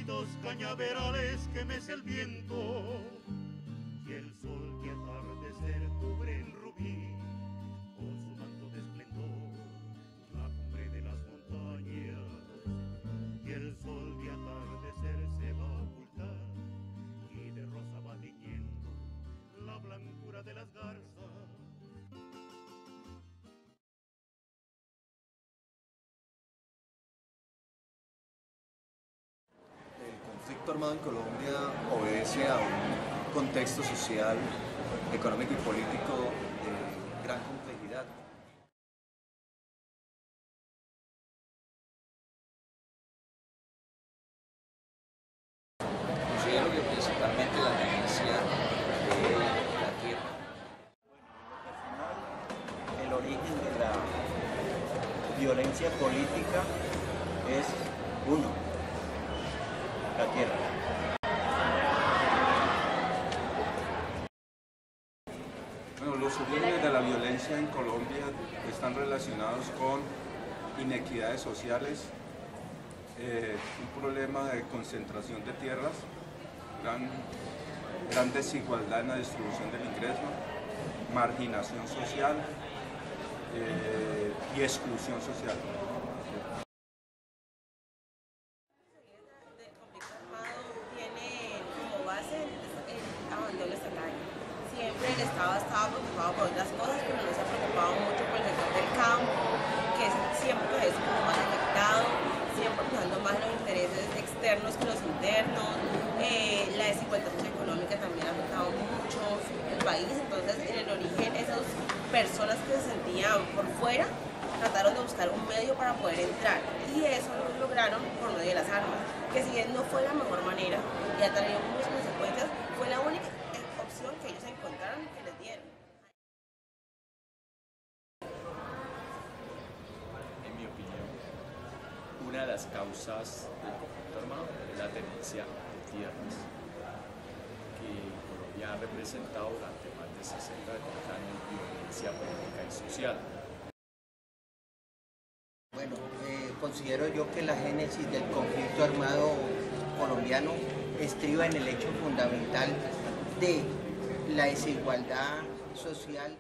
floridos cañaverales que mece el viento, y el sol que atardecer cubre en rubí con su manto de esplendor la cumbre de las montañas, y el sol de atardecer se va a ocultar y de rosa va tiñendo la blancura de las garzas. El conflicto armado en Colombia obedece a un contexto social, económico y político de gran complejidad. Considero que principalmente la tenencia de la tierra. El origen de la violencia política es uno, la tierra. Bueno, los orígenes de la violencia en Colombia están relacionados con inequidades sociales, un problema de concentración de tierras, gran desigualdad en la distribución del ingreso, marginación social y exclusión social. Del conflicto armado tiene como base el abandono estatal. Siempre el Estado estaba preocupado por otras cosas, pero no se ha preocupado mucho por el sector del campo, que siempre es como más afectado, siempre pensando más en los intereses externos que los internos. La desigualdad socioeconómica también ha afectado mucho el país, entonces en el origen esas personas que se sentían por fuera trataron de buscar un medio para poder entrar, y eso lo lograron por medio de las armas, que si bien no fue la mejor manera y ha traído muchas consecuencias, fue la única opción que ellos encontraron y que les dieron. En mi opinión, una de las causas del conflicto armado es la tenencia de tierras, que Colombia ha representado durante más de 60 años de violencia política y social. Bueno, considero yo que la génesis del conflicto armado colombiano estriba en el hecho fundamental de la desigualdad social.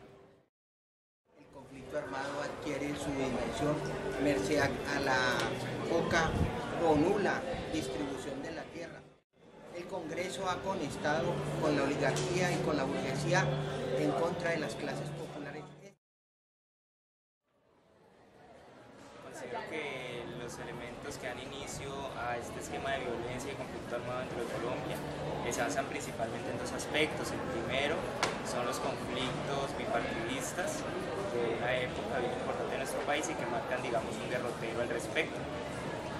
El conflicto armado adquiere su dimensión merced a la poca o nula distribución de la tierra. El Congreso ha conectado con la oligarquía y con la burguesía en contra de las clases populares. Considero que los elementos que dan inicio a este esquema de violencia y conflicto armado dentro de Colombia se basan principalmente en dos aspectos. El primero son los conflictos bipartidistas de una época bien importante en nuestro país y que marcan, digamos, un derrotero al respecto.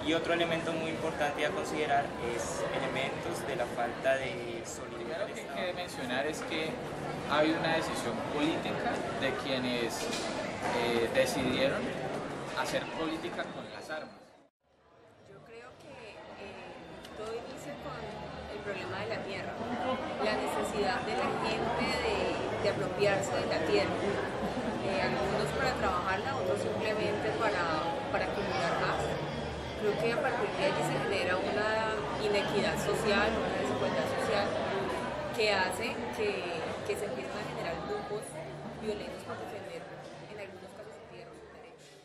Y otro elemento muy importante a considerar es elementos de la falta de solidaridad. Lo que hay que mencionar es que ha habido una decisión política de quienes decidieron hacer política con las armas. Yo creo que todo inicia con el problema de la tierra, la necesidad de la gente de apropiarse de la tierra, algunos para trabajarla, otros simplemente para acumular más. Creo que a partir de allí se genera una inequidad social, una desigualdad social que hace que se empiecen a generar grupos violentos por defender, en algunos casos, su tierra, sus derechos.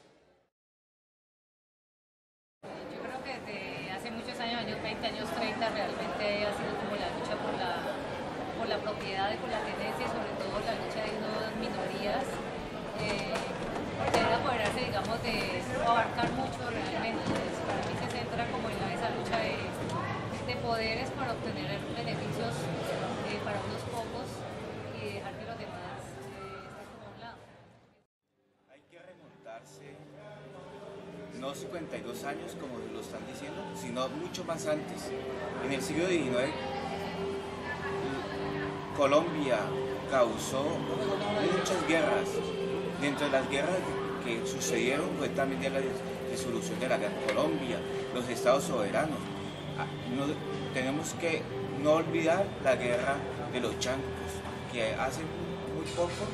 Yo creo que desde hace muchos años, años 20, años 30, realmente ha sido como la lucha por la propiedad y por la tenencia, y sobre todo la lucha de unas minorías que debe apoderarse, digamos, de abarcar mucho realmente. Entonces, para mí se centra como en esa lucha de poderes para obtener beneficios para unos pocos y dejar que los demás estén como a un lado. Hay que remontarse no 52 años como lo están diciendo, sino mucho más antes. En el siglo XIX Colombia causó muchas guerras. Dentro de las guerras que sucedieron fue también de la disolución de la Gran Colombia, los estados soberanos. Tenemos que no olvidar la guerra de los chancos, que hace muy poco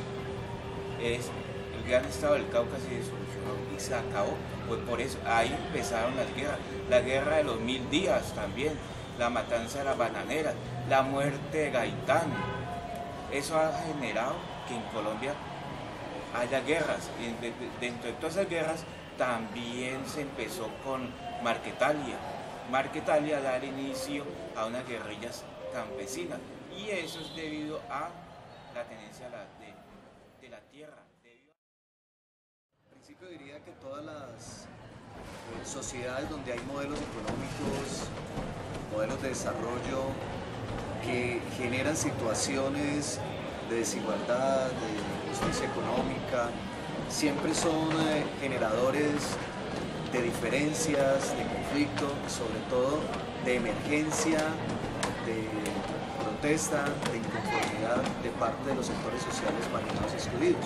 es el gran estado del Cauca se disolucionó y se acabó. Pues por eso ahí empezaron las guerras. La guerra de los 1000 días también, la matanza de las bananeras, la muerte de Gaitán. Eso ha generado que en Colombia haya guerras. Y dentro de todas esas guerras también se empezó con Marquetalia. Marquetalia da el inicio a unas guerrillas campesinas. Y eso es debido a la tenencia de la tierra. En principio diría que todas las sociedades donde hay modelos económicos, modelos de desarrollo que generan situaciones de desigualdad, de justicia económica, siempre son generadores de diferencias, de conflicto, sobre todo de emergencia, de protesta, de inconformidad de parte de los sectores sociales marginados y excluidos.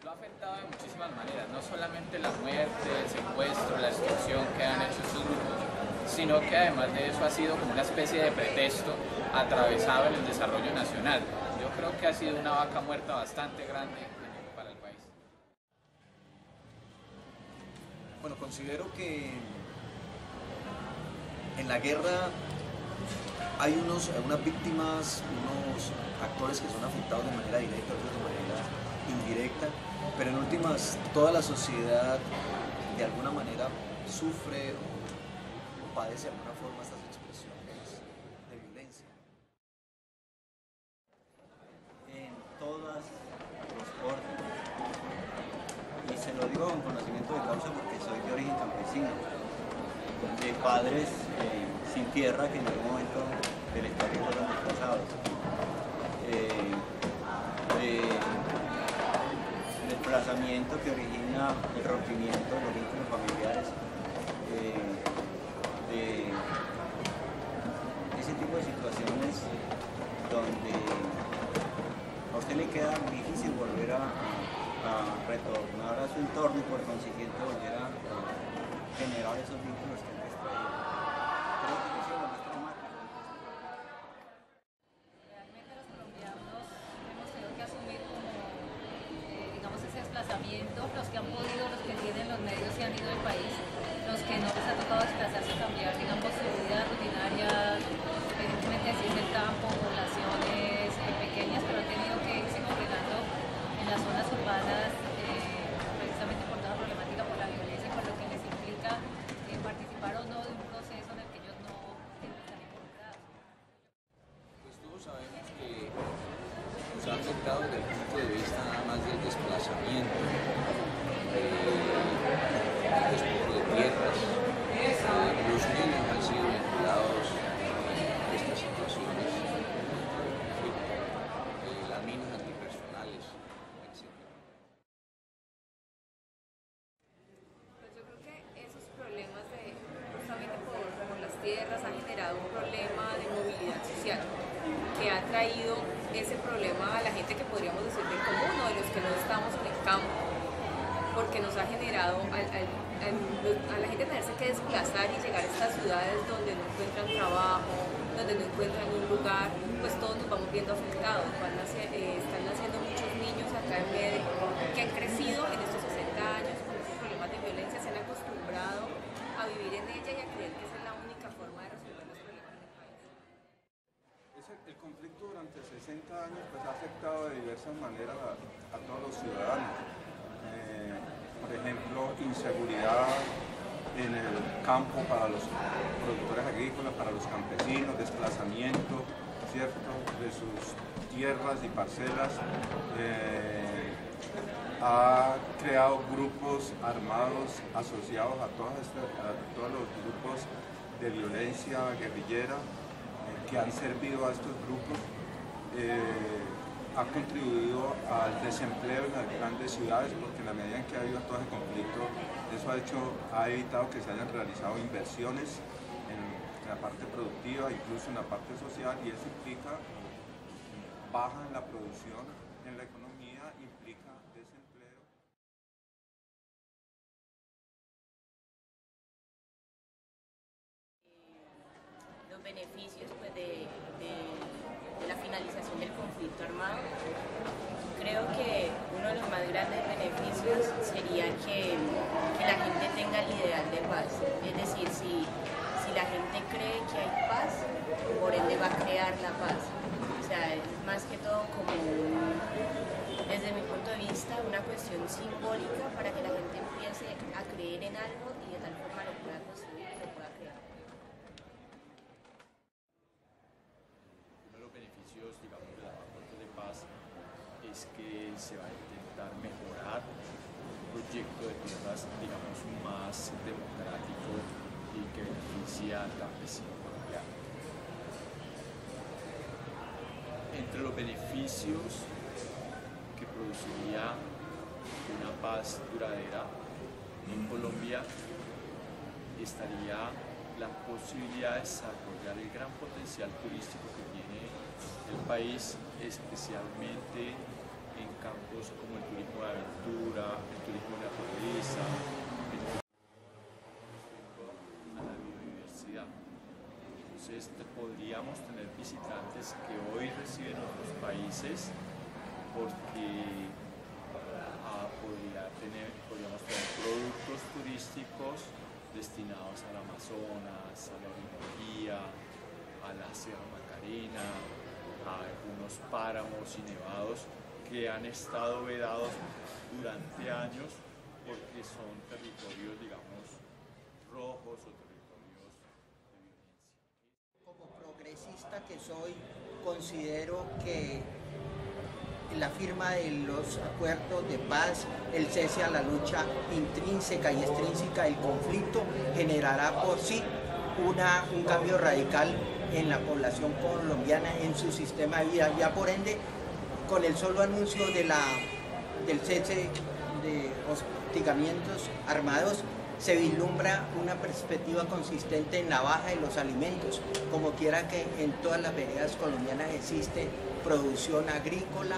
Lo ha afectado de muchísimas maneras, no solamente la muerte, el secuestro, la extorsión que han hecho estos grupos, sino que además de eso ha sido como una especie de pretexto atravesado en el desarrollo nacional. Yo creo que ha sido una vaca muerta bastante grande para el país. Bueno, considero que en la guerra hay unas víctimas, unos actores que son afectados de manera directa, otros de manera indirecta, pero en últimas toda la sociedad de alguna manera sufre o padece de alguna forma estas expresiones de violencia. En todos los órdenes, y se lo digo con conocimiento de causa porque soy de origen campesino, de padres sin tierra que en algún momento de la historia fueron desplazados, de desplazamiento que origina el rompimiento de los vínculos familiares, de ese tipo de situaciones donde a usted le queda difícil volver a retornar a su entorno y por consiguiente volver a generar esos vínculos que han extraído. Creo que eso es lo más traumático. Realmente los colombianos hemos tenido que asumir como, digamos, ese desplazamiento, los que han podido, los que tienen los medios y han ido del país, los que no les ha tocado desplazarse, cambiar, digamos, su vida rutinaria, evidentemente si es el campo, poblaciones pequeñas, pero han tenido que irse congregando en las zonas urbanas, precisamente por toda la problemática, por la violencia, por lo que les implica participar o no de un proceso en el que ellos no están involucrados. Pues todos sabemos que nos ha afectado desde el punto de vista nada más del desplazamiento, despojo de tierras. Los niños han sido vinculados a estas situaciones, las minas antipersonales, etc. Pues yo creo que esos problemas justamente por las tierras han generado un problema de movilidad social que ha traído ese problema a la gente que podríamos decir del común o de los que no estamos en el campo, porque nos ha generado a la gente tenerse que desplazar y llegar a estas ciudades donde no encuentran trabajo, donde no encuentran un lugar, pues todos nos vamos viendo afectados. Están naciendo muchos niños acá en Medellín que han crecido en estos 60 años con estos problemas de violencia, se han acostumbrado a vivir en ella y a creer que esa es la única forma de resolver los problemas del país. El conflicto durante 60 años pues, ha afectado de diversas maneras a todos los ciudadanos. Por ejemplo, inseguridad en el campo para los productores agrícolas, para los campesinos, desplazamiento, ¿cierto?, de sus tierras y parcelas. Ha creado grupos armados asociados a todos los grupos de violencia guerrillera que han servido a estos grupos. Ha contribuido al desempleo en las grandes ciudades, porque en la medida en que ha habido todo ese conflicto, eso ha evitado que se hayan realizado inversiones en la parte productiva, incluso en la parte social, y eso implica baja en la producción, en la economía, implica desempleo. Los beneficios pues, de la finalización del conflicto armado, creo que uno de los más grandes beneficios sería que la gente tenga el ideal de paz, es decir, algo y de tal forma lo pueda construir y lo pueda crear. Uno de los beneficios, digamos, de los acuerdos de paz es que se va a intentar mejorar un proyecto de tierras, digamos, más democrático y que beneficia al campesino colombiano. Entre los beneficios que produciría una paz duradera en Colombia estaría la posibilidad de desarrollar el gran potencial turístico que tiene el país, especialmente en campos como el turismo de aventura, el turismo de naturaleza, el turismo a la biodiversidad. Entonces podríamos tener visitantes que hoy residen en otros países porque podríamos tener productos turísticos destinados al Amazonas, a la Orinoquía, a la Sierra Macarena, a algunos páramos y nevados que han estado vedados durante años porque son territorios, digamos, rojos o territorios de violencia. Como progresista que soy, considero que la firma de los acuerdos de paz, el cese a la lucha intrínseca y extrínseca del conflicto generará por sí un cambio radical en la población colombiana, en su sistema de vida. Ya por ende, con el solo anuncio del cese de hostigamientos armados, se vislumbra una perspectiva consistente en la baja de los alimentos, como quiera que en todas las veredas colombianas existe producción agrícola,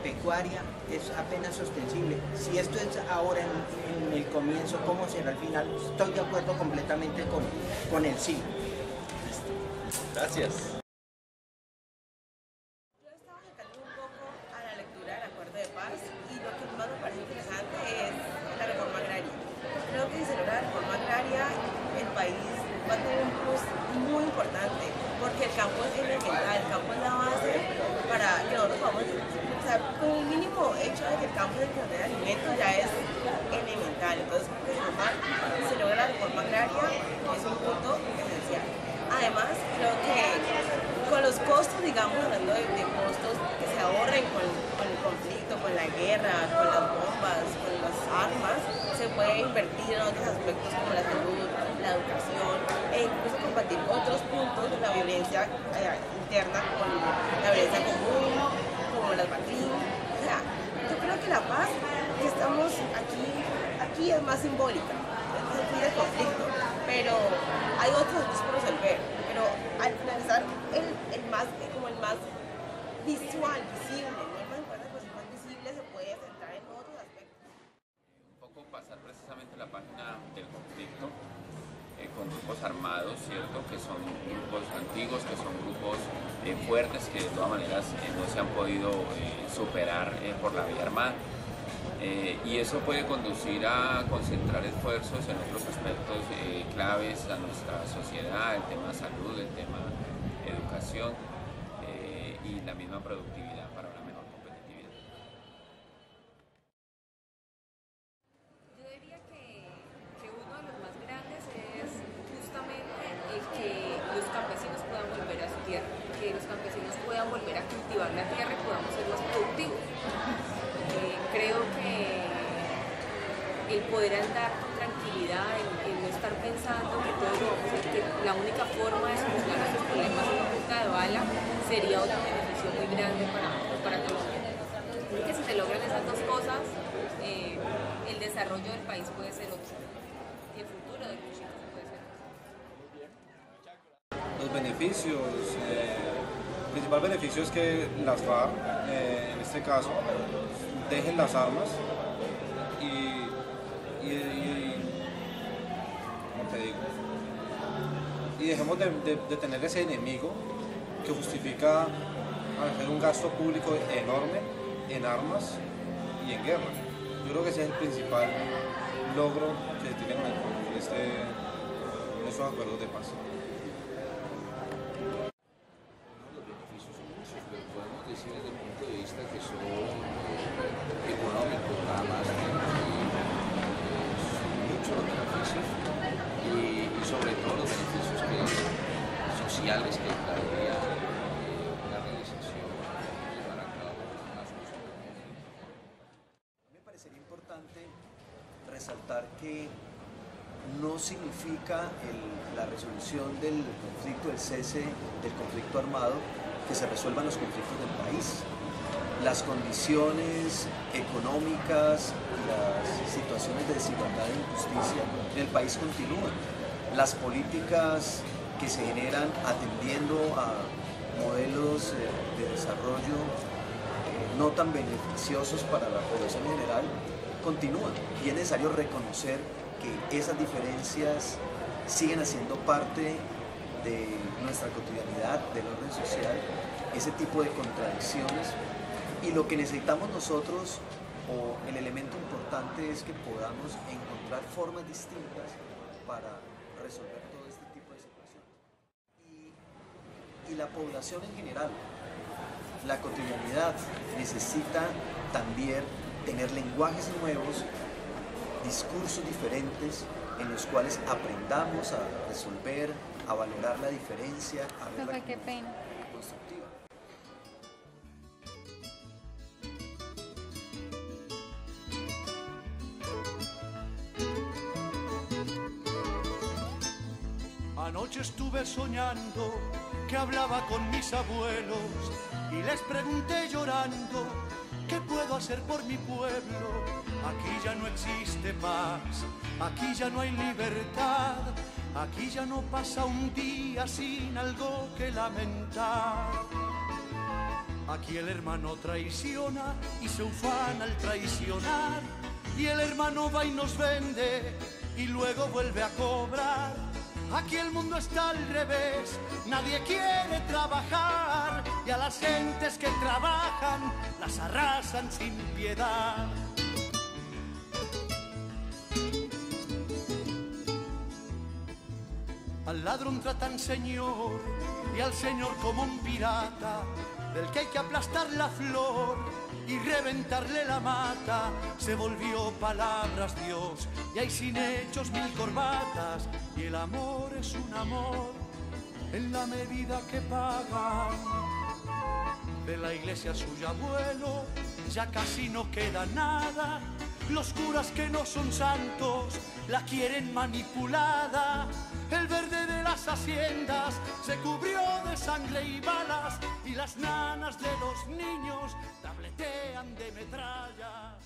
pecuaria, es apenas sostenible. Si esto es ahora en el comienzo, ¿cómo será al final? Estoy de acuerdo completamente con el sí. Gracias. Yo estaba acercando un poco a la lectura del acuerdo de paz y lo que más me parece interesante es la reforma agraria. Creo que si se logra la reforma agraria, el país va a tener un plus muy importante, porque el campo es elemental, el campo es la base para que nosotros podamos, o sea, con el mínimo hecho de que el campo es el que nos dé alimento ya es elemental. Entonces, si se logra la reforma agraria, es un punto esencial. Además, creo que con los costos, digamos, hablando de costos que se ahorren con el conflicto, con la guerra, con las bombas, con las armas, se puede invertir en otros aspectos como la salud, la educación e incluso combatir otros puntos de la violencia interna con la violencia común, como las BACRIM. O sea, yo creo que la paz que estamos aquí es más simbólica, es el fin del conflicto, pero hay otros aspectos por resolver. Pero al finalizar el más visual, visible, no el más importante, pues el más visible se puede centrar en otros aspectos. Un poco pasar precisamente la página del conflicto con grupos armados, ¿cierto? Que son grupos antiguos, que son grupos fuertes, que de todas maneras no se han podido superar por la vía armada. Y eso puede conducir a concentrar esfuerzos en otros aspectos claves a nuestra sociedad, el tema salud, el tema educación y la misma productividad para una mejor competitividad. Yo diría que uno de los más grandes es justamente el que los campesinos puedan volver a su tierra, que los campesinos puedan volver a cultivar la tierra y podamos ser más productivos. Creo que el poder andar con tranquilidad, el no estar pensando que que la única forma de solucionar nuestros problemas en una punta de bala sería una beneficio muy grande para Colombia. Creo que si se logran esas dos cosas, el desarrollo del país puede ser otro y el futuro del Cuchito puede ser otro. Los beneficios, el principal beneficio es que las FARC, en este caso, dejen las armas y ¿cómo te digo? Y dejemos de tener ese enemigo que justifica hacer un gasto público enorme en armas y en guerra. Yo creo que ese es el principal logro que se tiene con estos acuerdos de paz. Podemos decir desde el punto de vista que son económicos, nada más que mucho sobre todo los beneficios sociales que traería la realización de llevar a cabo una solución. Me parecería importante resaltar que no significa la resolución del conflicto, el cese del conflicto armado, que se resuelvan los conflictos del país. Las condiciones económicas, las situaciones de desigualdad e injusticia en el país continúan. Las políticas que se generan atendiendo a modelos de desarrollo no tan beneficiosos para la población en general continúan, y es necesario reconocer que esas diferencias siguen haciendo parte de nuestra cotidianidad, del orden social, ese tipo de contradicciones, y lo que necesitamos nosotros, o el elemento importante, es que podamos encontrar formas distintas para resolver todo este tipo de situaciones. Y la población en general, la cotidianidad, necesita también tener lenguajes nuevos, discursos diferentes en los cuales aprendamos a resolver, a valorar la diferencia, a verla como constructiva. Anoche estuve soñando que hablaba con mis abuelos y les pregunté llorando, ¿qué puedo hacer por mi pueblo? Aquí ya no existe paz, aquí ya no hay libertad, aquí ya no pasa un día sin algo que lamentar. Aquí el hermano traiciona y se ufana al traicionar, y el hermano va y nos vende y luego vuelve a cobrar. Aquí el mundo está al revés, nadie quiere trabajar, y a las gentes que trabajan las arrasan sin piedad. Al ladrón tratan señor y al señor como un pirata, del que hay que aplastar la flor y reventarle la mata. Se volvió palabras Dios y hay sin hechos mil corbatas, y el amor es un amor en la medida que pagan. De la iglesia suyo abuelo ya casi no queda nada, los curas que no son santos la quieren manipulada. El verde de las haciendas se cubrió de sangre y balas, y las nanas de los niños tabletean de metrallas.